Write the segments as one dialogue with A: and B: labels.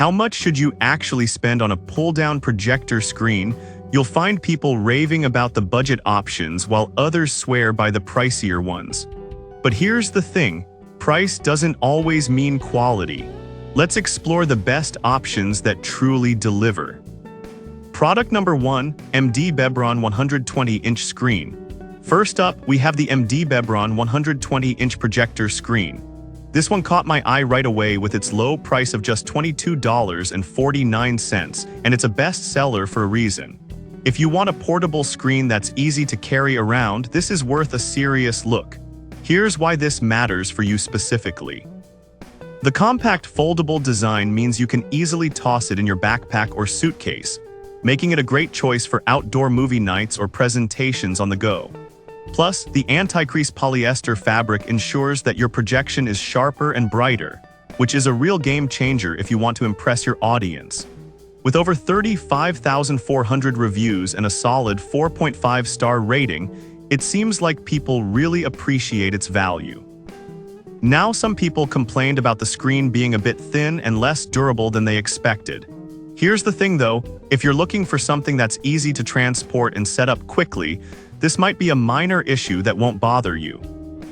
A: how much should you actually spend on a pull-down projector screen? You'll find people raving about the budget options while others swear by the pricier ones. But here's the thing, price doesn't always mean quality. Let's explore the best options that truly deliver. Product number 1, MD Bebron 120-inch screen. First up, we have the MD Bebron 120-inch projector screen. This one caught my eye right away with its low price of just $22.49, and it's a bestseller for a reason. If you want a portable screen that's easy to carry around, this is worth a serious look. Here's why this matters for you specifically. The compact foldable design means you can easily toss it in your backpack or suitcase, making it a great choice for outdoor movie nights or presentations on the go. Plus, the anti-crease polyester fabric ensures that your projection is sharper and brighter, which is a real game changer if you want to impress your audience. With over 35,400 reviews and a solid 4.5-star rating, it seems like people really appreciate its value. Now, some people complained about the screen being a bit thin and less durable than they expected. Here's the thing though, if you're looking for something that's easy to transport and set up quickly, this might be a minor issue that won't bother you.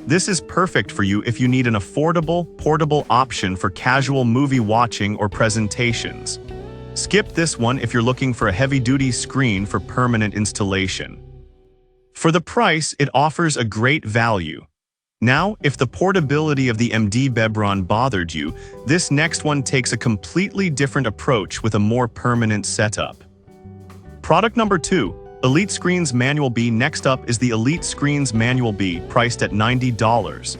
A: This is perfect for you if you need an affordable, portable option for casual movie watching or presentations. Skip this one if you're looking for a heavy-duty screen for permanent installation. For the price, it offers a great value. Now, if the portability of the MD Bebron bothered you, this next one takes a completely different approach with a more permanent setup. Product number 2. Elite Screens Manual B. Next up is the Elite Screens Manual B, priced at $90.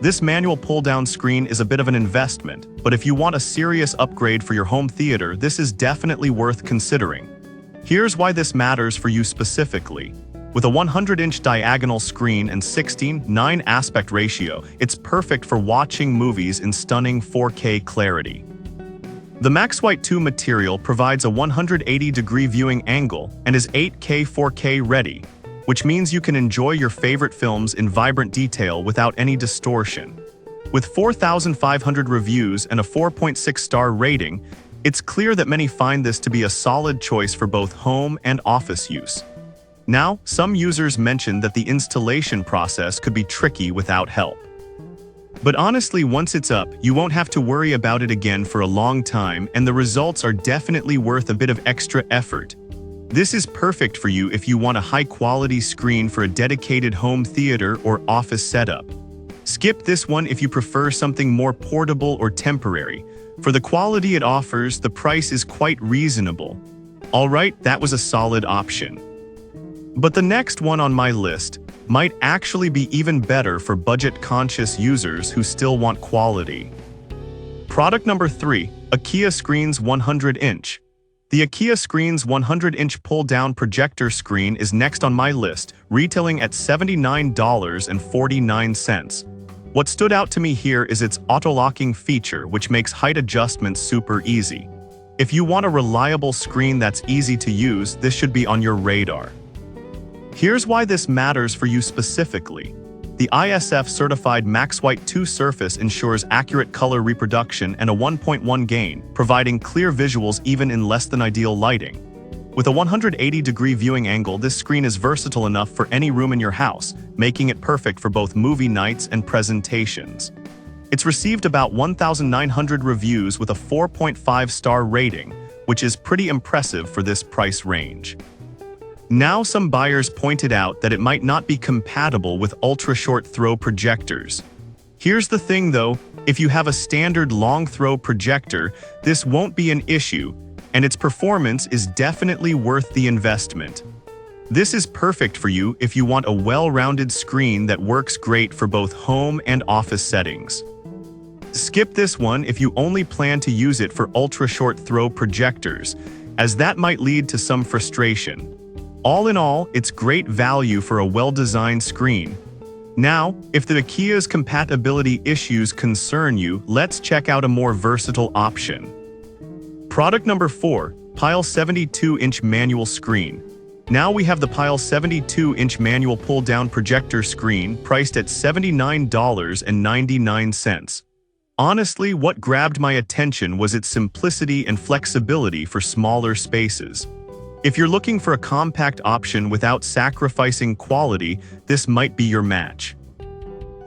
A: This manual pull-down screen is a bit of an investment, but if you want a serious upgrade for your home theater, this is definitely worth considering. Here's why this matters for you specifically. With a 100-inch diagonal screen and 16:9 aspect ratio, it's perfect for watching movies in stunning 4K clarity. The MaxWhite 2 material provides a 180-degree viewing angle and is 8K 4K ready, which means you can enjoy your favorite films in vibrant detail without any distortion. With 4,500 reviews and a 4.6-star rating, it's clear that many find this to be a solid choice for both home and office use. Now, some users mentioned that the installation process could be tricky without help. But honestly, once it's up, you won't have to worry about it again for a long time, and the results are definitely worth a bit of extra effort. This is perfect for you if you want a high-quality screen for a dedicated home theater or office setup. Skip this one if you prefer something more portable or temporary. For the quality it offers, the price is quite reasonable. Alright, that was a solid option. But the next one on my list might actually be even better for budget-conscious users who still want quality. Product number 3, IKEA Screens 100-inch. The IKEA Screens 100-inch pull-down projector screen is next on my list, retailing at $79.49. What stood out to me here is its auto-locking feature, which makes height adjustments super easy. If you want a reliable screen that's easy to use, this should be on your radar. Here's why this matters for you specifically. The ISF-certified MaxWhite 2 surface ensures accurate color reproduction and a 1.1 gain, providing clear visuals even in less than ideal lighting. With a 180-degree viewing angle, this screen is versatile enough for any room in your house, making it perfect for both movie nights and presentations. It's received about 1,900 reviews with a 4.5-star rating, which is pretty impressive for this price range. Now, some buyers pointed out that it might not be compatible with ultra-short throw projectors. Here's the thing though, if you have a standard long throw projector, this won't be an issue, and its performance is definitely worth the investment. This is perfect for you if you want a well-rounded screen that works great for both home and office settings. Skip this one if you only plan to use it for ultra-short throw projectors, as that might lead to some frustration. All in all, it's great value for a well-designed screen. Now, if the IKEA's compatibility issues concern you, let's check out a more versatile option. Product number 4, Pile 72-inch manual screen. Now we have the Pile 72-inch manual pull-down projector screen priced at $79.99. Honestly, what grabbed my attention was its simplicity and flexibility for smaller spaces. If you're looking for a compact option without sacrificing quality, this might be your match.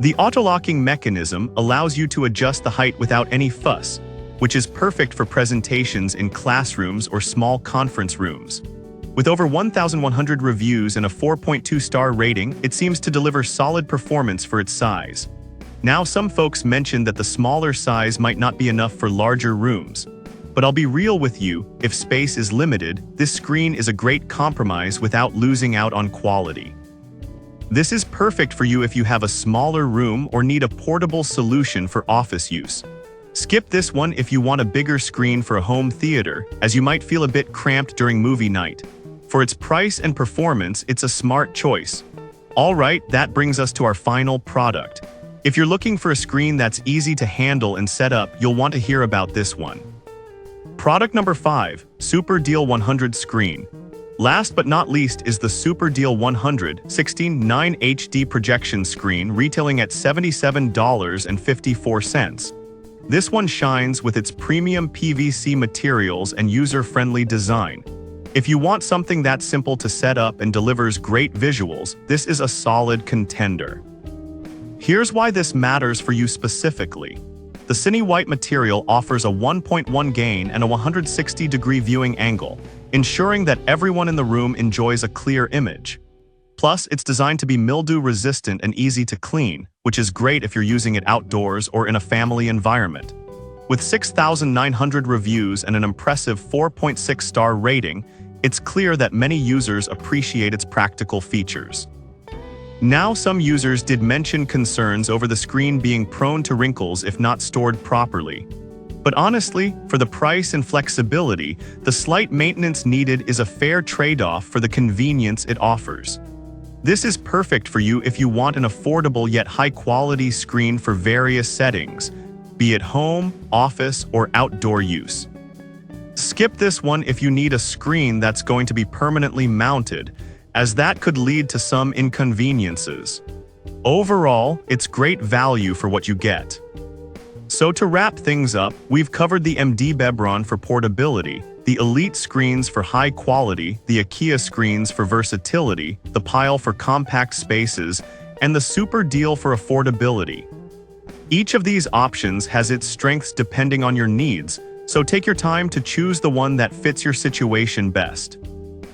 A: The auto-locking mechanism allows you to adjust the height without any fuss, which is perfect for presentations in classrooms or small conference rooms. With over 1,100 reviews and a 4.2-star rating, it seems to deliver solid performance for its size. Now, some folks mention that the smaller size might not be enough for larger rooms. But I'll be real with you, if space is limited, this screen is a great compromise without losing out on quality. This is perfect for you if you have a smaller room or need a portable solution for office use. Skip this one if you want a bigger screen for a home theater, as you might feel a bit cramped during movie night. For its price and performance, it's a smart choice. Alright, that brings us to our final product. If you're looking for a screen that's easy to handle and set up, you'll want to hear about this one. Product number 5, Super Deal 100 Screen. Last but not least is the Super Deal 100 16:9 HD projection screen, retailing at $77.54. This one shines with its premium PVC materials and user-friendly design. If you want something that's simple to set up and delivers great visuals, this is a solid contender. Here's why this matters for you specifically. The Cine-White material offers a 1.1 gain and a 160-degree viewing angle, ensuring that everyone in the room enjoys a clear image. Plus, it's designed to be mildew-resistant and easy to clean, which is great if you're using it outdoors or in a family environment. With 6,900 reviews and an impressive 4.6-star rating, it's clear that many users appreciate its practical features. Now, some users did mention concerns over the screen being prone to wrinkles if not stored properly. But honestly, for the price and flexibility, the slight maintenance needed is a fair trade-off for the convenience it offers. This is perfect for you if you want an affordable yet high-quality screen for various settings, be it home, office, or outdoor use. Skip this one if you need a screen that's going to be permanently mounted, as that could lead to some inconveniences. Overall, it's great value for what you get. So to wrap things up, we've covered the MD Bebron for portability, the Elite screens for high quality, the IKEA screens for versatility, the Pile for compact spaces, and the Super Deal for affordability. Each of these options has its strengths depending on your needs, so take your time to choose the one that fits your situation best.